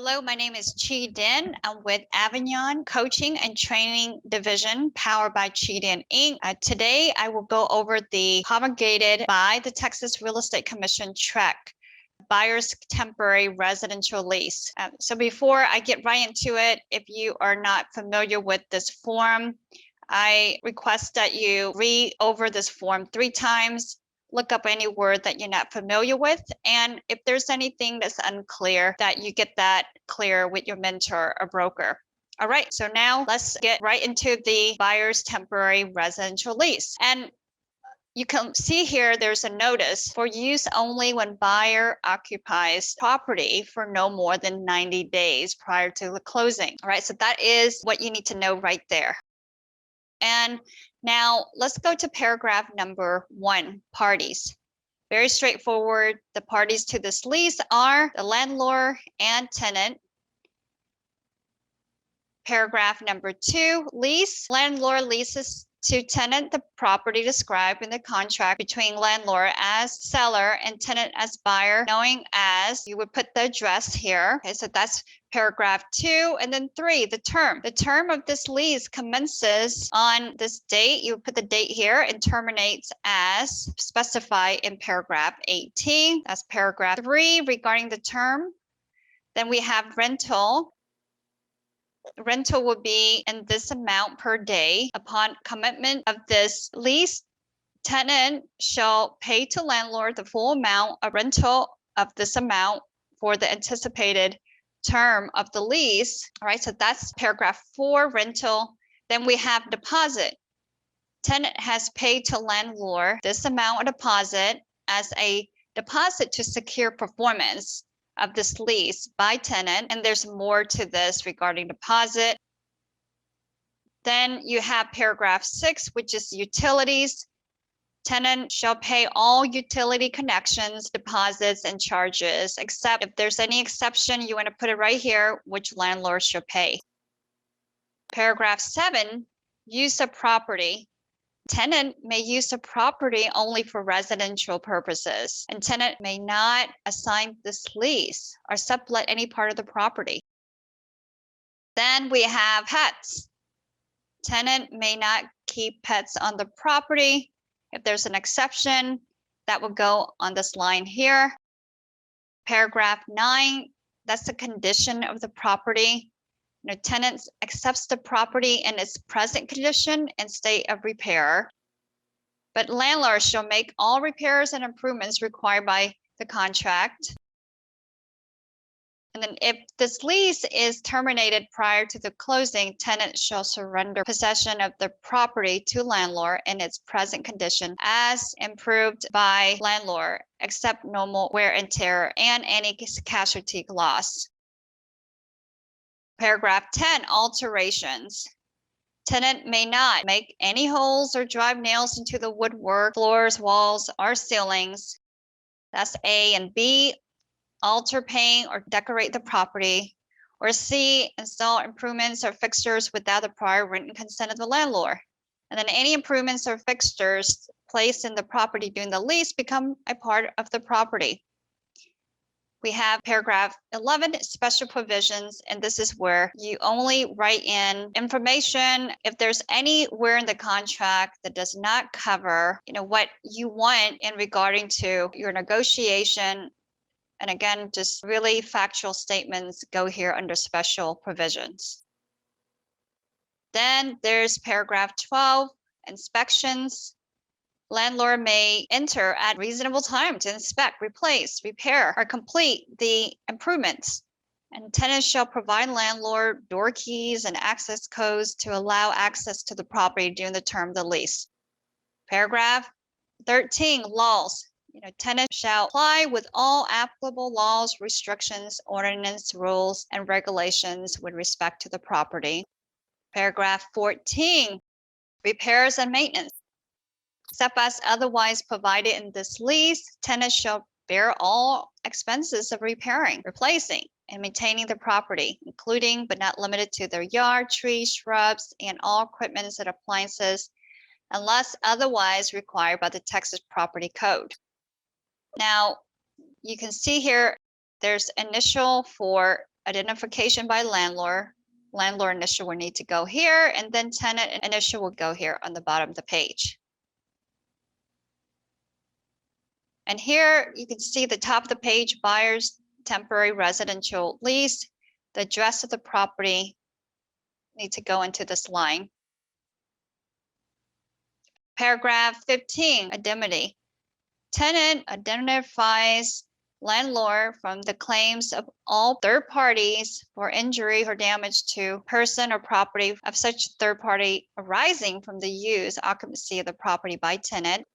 Hello, my name is Chi Din. I'm with Avignon Coaching and Training Division, powered by Chi Din Inc. Today, I will go over the promulgated by the Texas Real Estate Commission TREC, Buyer's Temporary Residential Lease. So before I get right into it, if you are not familiar with this form, I request that you read over this form 3 times. Look up any word that you're not familiar with. And if there's anything that's unclear, that you get that clear with your mentor or broker. All right, so now let's get right into the buyer's temporary residential lease. And you can see here, there's a notice for use only when buyer occupies property for no more than 90 days prior to the closing. All right, so that is what you need to know right there. And now let's go to paragraph number 1, parties. Very straightforward. The parties to this lease are the landlord and tenant. Paragraph number 2, lease. Landlord leases to tenant the property described in the contract between landlord as seller and tenant as buyer, knowing as, you would put the address here. Okay, so that's paragraph 2. And then 3, the term. The term of this lease commences on this date. You put the date here and terminates as specified in paragraph 18. That's paragraph 3 regarding the term. Then we have rental. Rental will be in this amount per day. Upon commitment of this lease, tenant shall pay to landlord the full amount of rental of this amount for the anticipated term of the lease. All right, so that's paragraph 4, rental. Then we have deposit. Tenant has paid to landlord this amount of deposit as a deposit to secure performance of this lease by tenant, and there's more to this regarding deposit. Then you have paragraph 6, which is utilities. Tenant shall pay all utility connections, deposits, and charges, except if there's any exception, you want to put it right here, which landlord shall pay. Paragraph 7, use of property. Tenant may use the property only for residential purposes, and tenant may not assign this lease or sublet any part of the property. Then we have pets. Tenant may not keep pets on the property. If there's an exception, that will go on this line here. Paragraph 9, that's the condition of the property. Tenant accepts the property in its present condition and state of repair, but landlord shall make all repairs and improvements required by the contract. And then if this lease is terminated prior to the closing, tenant shall surrender possession of the property to landlord in its present condition as improved by landlord, except normal wear and tear and any casualty loss. Paragraph 10, alterations. Tenant may not make any holes or drive nails into the woodwork, floors, walls, or ceilings. That's A. And B, alter, paint, or decorate the property. Or C, install improvements or fixtures without the prior written consent of the landlord. And then any improvements or fixtures placed in the property during the lease become a part of the property. We have paragraph 11, special provisions, and this is where you only write in information if there's anywhere in the contract that does not cover, what you want in regarding to your negotiation. And again, just really factual statements go here under special provisions. Then there's paragraph 12, inspections. Landlord may enter at reasonable time to inspect, replace, repair, or complete the improvements. And tenants shall provide landlord door keys and access codes to allow access to the property during the term of the lease. Paragraph 13, laws. Tenants shall comply with all applicable laws, restrictions, ordinance, rules, and regulations with respect to the property. Paragraph 14, repairs and maintenance. Except as otherwise provided in this lease, tenants shall bear all expenses of repairing, replacing, and maintaining the property, including but not limited to their yard, trees, shrubs, and all equipment and appliances, unless otherwise required by the Texas Property Code. Now, you can see here, there's initial for identification by landlord. Landlord initial will need to go here, and then tenant initial will go here on the bottom of the page. And here you can see the top of the page, buyer's temporary residential lease. The address of the property need to go into this line. Paragraph 15, indemnity. Tenant identifies landlord from the claims of all third parties for injury or damage to person or property of such third party arising from the use, occupancy of the property by tenant.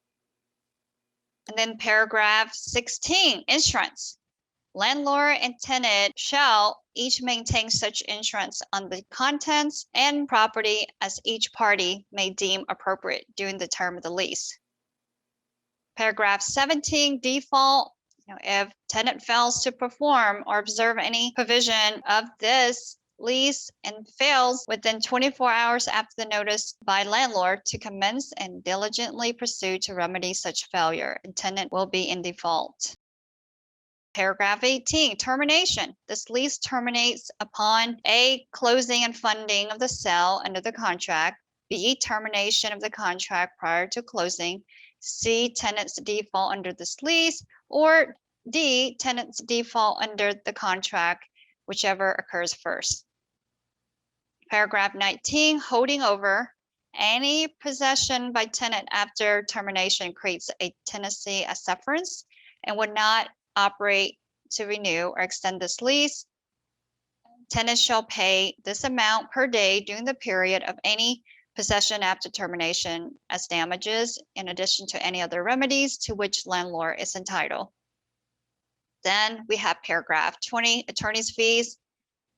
And then paragraph 16, insurance. Landlord and tenant shall each maintain such insurance on the contents and property as each party may deem appropriate during the term of the lease. Paragraph 17, default. If tenant fails to perform or observe any provision of this lease and fails within 24 hours after the notice by landlord to commence and diligently pursue to remedy such failure, and tenant will be in default. Paragraph 18, termination. This lease terminates upon A, closing and funding of the sale under the contract, B, termination of the contract prior to closing, C, tenant's default under this lease, or D, tenant's default under the contract, whichever occurs first. Paragraph 19, holding over. Any possession by tenant after termination creates a tenancy as severance and would not operate to renew or extend this lease. Tenant shall pay this amount per day during the period of any possession after termination as damages, in addition to any other remedies to which landlord is entitled. Then we have paragraph 20, attorney's fees.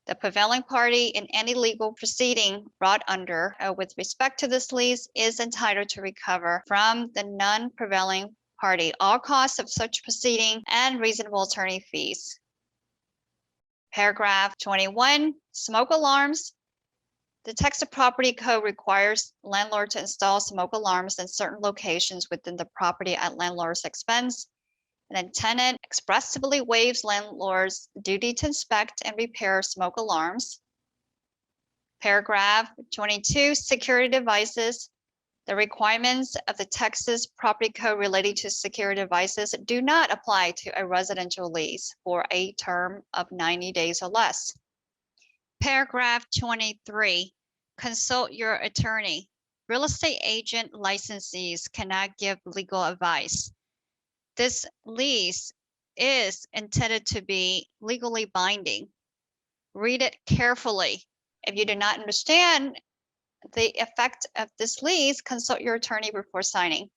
The prevailing party in any legal proceeding brought under with respect to this lease is entitled to recover from the non-prevailing party all costs of such proceeding and reasonable attorney fees. Paragraph 21, smoke alarms. The Texas Property Code requires landlord to install smoke alarms in certain locations within the property at landlord's expense. And then tenant expressly waives landlord's duty to inspect and repair smoke alarms. Paragraph 22, security devices. The requirements of the Texas Property Code relating to security devices do not apply to a residential lease for a term of 90 days or less. Paragraph 23, consult your attorney. Real estate agent licensees cannot give legal advice. This lease is intended to be legally binding. Read it carefully. If you do not understand the effect of this lease, consult your attorney before signing.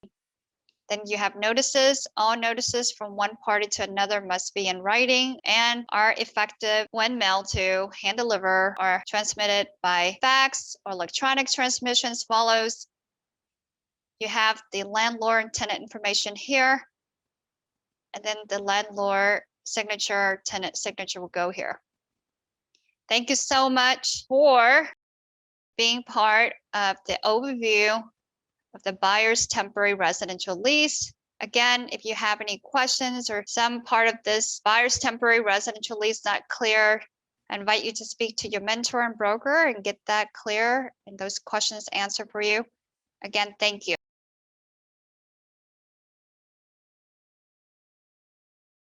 Then you have notices. All notices from one party to another must be in writing and are effective when mailed to, hand delivered, or transmitted by fax or electronic transmission as follows. You have the landlord and tenant information here, and then the landlord signature, tenant signature will go here. Thank you so much for being part of the overview of the buyer's temporary residential lease. Again, if you have any questions or some part of this buyer's temporary residential lease not clear, I invite you to speak to your mentor and broker and get that clear and those questions answered for you. Again, thank you.